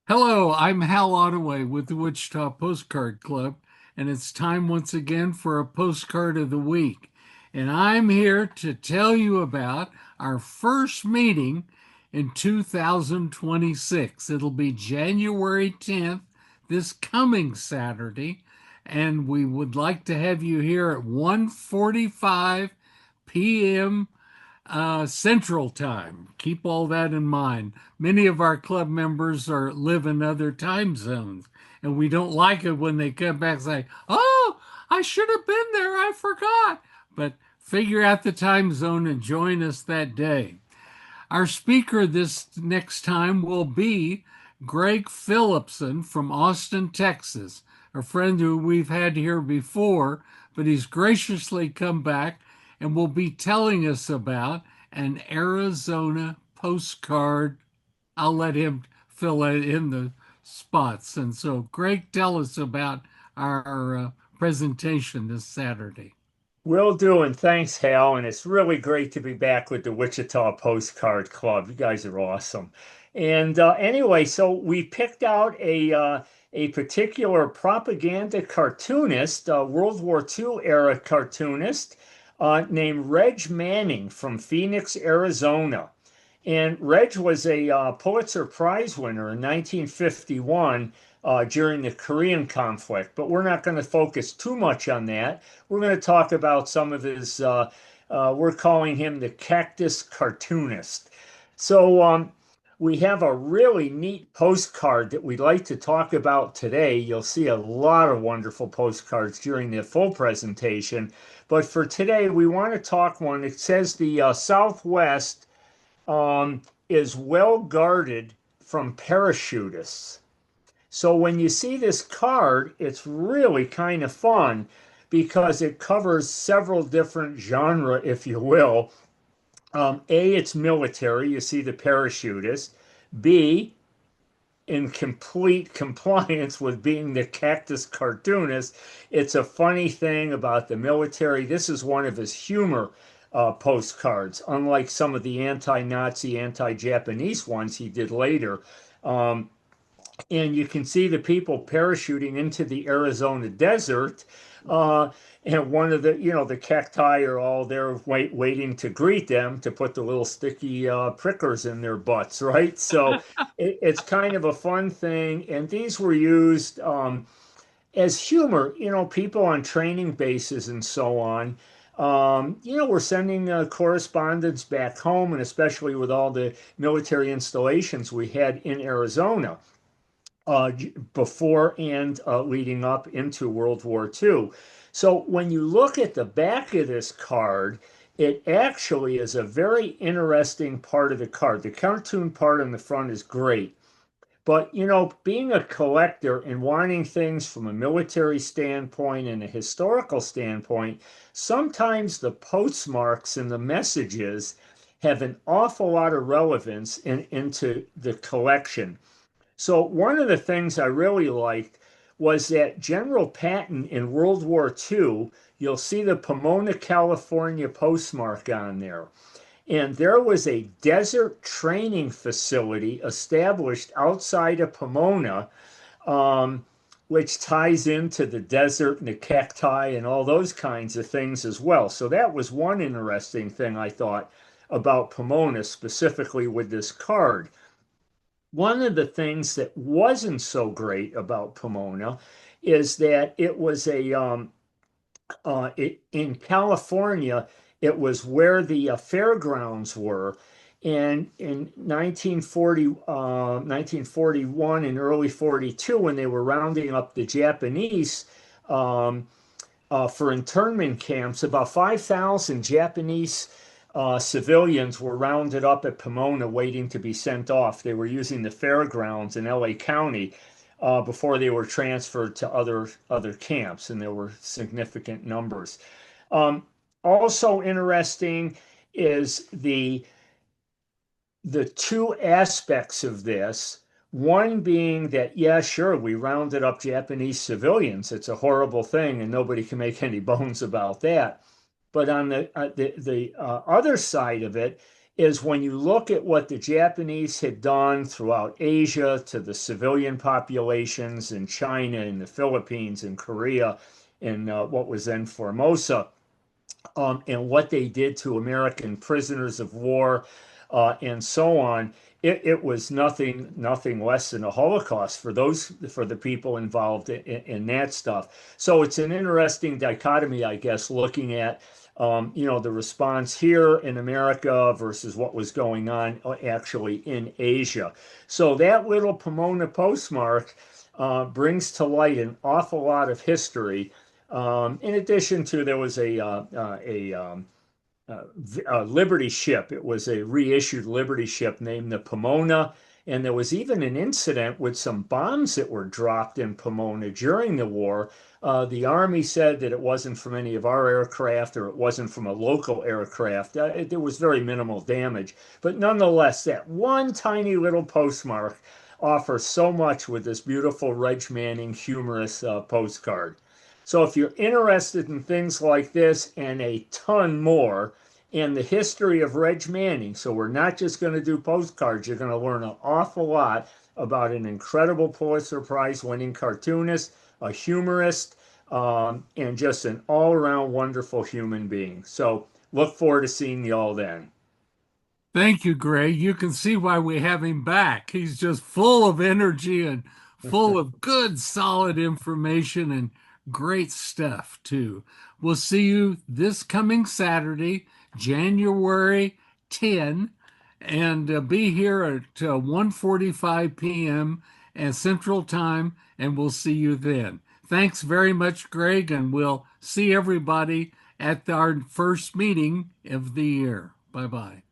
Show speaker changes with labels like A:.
A: Hello, I'm Hal Ottaway with the Wichita Postcard Club, and it's time once again for a postcard of the week. And I'm here to tell you about our first meeting in 2026. It'll be January 10th, this coming Saturday, and we would like to have you here at 1:45 p.m. Central Time. Keep all that in mind. Many of our club members live in other time zones, and we don't like it when they come back and say, "Oh, I should have been there. I forgot." But figure out the time zone and join us that day. Our speaker this next time will be Gregg Philipson from Austin, Texas, a friend who we've had here before, but he's graciously come back and will be telling us about an Arizona postcard. I'll let him fill in the spots. And so, Gregg, tell us about our presentation this Saturday.
B: Will do, and thanks, Hal. And it's really great to be back with the Wichita Postcard Club. You guys are awesome. And anyway, so we picked out a particular propaganda cartoonist, World War II era cartoonist, named Reg Manning from Phoenix, Arizona. And Reg was a Pulitzer Prize winner in 1951 during the Korean conflict, but we're not going to focus too much on that. We're going to talk about some of his, we're calling him the cactus cartoonist. So we have a really neat postcard that we'd like to talk about today. You'll see a lot of wonderful postcards during the full presentation. But for today, we want to talk one. It says the Southwest is well guarded from parachutists. So when you see this card, it's really kind of fun because it covers several different genre, if you will. A, it's military. You see the parachutist. B, in complete compliance with being the cactus cartoonist, it's a funny thing about the military. This is one of his humor postcards, unlike some of the anti-Nazi, anti-Japanese ones he did later. Um, and you can see the people parachuting into the Arizona desert. Uh, and one of the cacti are all there waiting to greet them to put the little sticky prickers in their butts, right? So it's kind of a fun thing. And these were used as humor, people on training bases and so on. We're sending correspondence back home, and especially with all the military installations we had in Arizona uh, before and leading up into World War II. So when you look at the back of this card, it actually is a very interesting part of the card. The cartoon part on the front is great. But, being a collector and wanting things from a military standpoint and a historical standpoint, sometimes the postmarks and the messages have an awful lot of relevance into the collection. So one of the things I really liked was that General Patton in World War II, you'll see the Pomona, California postmark on there. And there was a desert training facility established outside of Pomona, which ties into the desert and the cacti and all those kinds of things as well. So that was one interesting thing I thought about Pomona, specifically with this card. One of the things that wasn't so great about Pomona is that it was in California, it was where the fairgrounds were. And in 1941 and early 42, when they were rounding up the Japanese um, for internment camps, about 5,000 Japanese civilians were rounded up at Pomona waiting to be sent off. They were using the fairgrounds in LA County before they were transferred to other camps, and there were significant numbers. Um, Also interesting is the two aspects of this. One being that, yeah, sure, we rounded up Japanese civilians. It's a horrible thing, and nobody can make any bones about that. But on the other side of it is when you look at what the Japanese had done throughout Asia to the civilian populations in China and the Philippines and Korea and what was then Formosa, and what they did to American prisoners of war and so on. It was nothing less than a Holocaust for the people involved in that stuff. So it's an interesting dichotomy, I guess, looking at the response here in America versus what was going on actually in Asia. So that little Pomona postmark brings to light an awful lot of history. In addition to, there was a Liberty ship. It was a reissued Liberty ship named the Pomona. And there was even an incident with some bombs that were dropped in Pomona during the war. The Army said that it wasn't from any of our aircraft or it wasn't from a local aircraft. There was very minimal damage. But nonetheless, that one tiny little postmark offers so much with this beautiful Reg Manning humorous postcard. So if you're interested in things like this and a ton more, and the history of Reg Manning. So we're not just going to do postcards. You're going to learn an awful lot about an incredible Pulitzer Prize winning cartoonist, a humorist, and just an all around wonderful human being. So look forward to seeing you all then.
A: Thank you, Gregg. You can see why we have him back. He's just full of energy and full of good, solid information and great stuff, too. We'll see you this coming Saturday, January 10, and be here at 1:45 p.m. at Central Time, and we'll see you then. Thanks very much, Gregg, and we'll see everybody at our first meeting of the year. Bye bye.